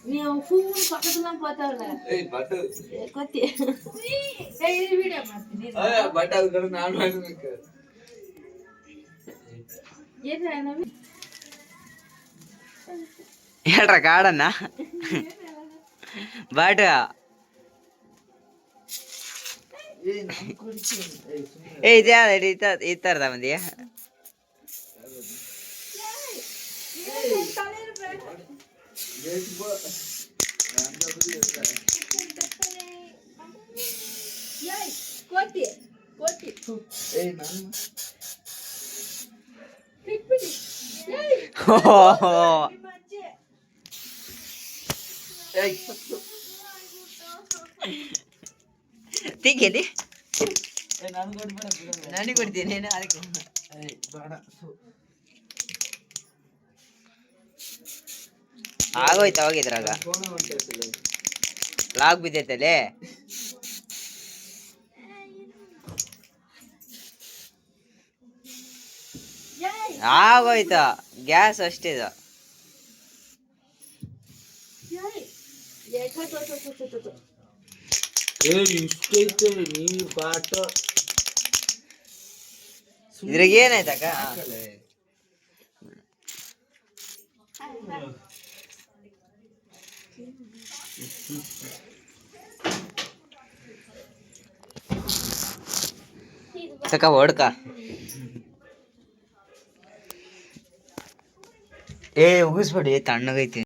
ನೀವು ಫೋನ್ ಪಕ್ಕದಲ್ಲ ಪಾತಾವಲ್ಲ ಕೊತ್ತಿ ಇದು ವಿಡಿಯೋ ಮಾಡ್ತೀನಿ ಬಟ್ ಅದು ನಾನು ಮಾಡಬೇಕು ಹೇಳ್ರ ಕಾಡನ್ನ ಬಟ್ ಇದು ಈ ಥರದ ಮಂದಿಯ ತಿಂಗೇಲಿ ನನಗೆ ಕೊಡ್ತೀನಿ ಅದಕ್ಕೆ ಆಗೋಯ್ತು ಹೋಗಿದ್ರಾಗ ಲಾಗ್ ಬಿದ್ದೈತಲ್ಲಿ ಆಗೋಯ್ತು ಗ್ಯಾಸ್ ಅಷ್ಟಿದು ಇದ್ರಾಗ ಏನಾಯ್ತಕ್ಕ ತಕ ಹೊಡ್ಕ ಉಗಿಸ್ಬೇಡಿ ತಣ್ಣಗೈತಿ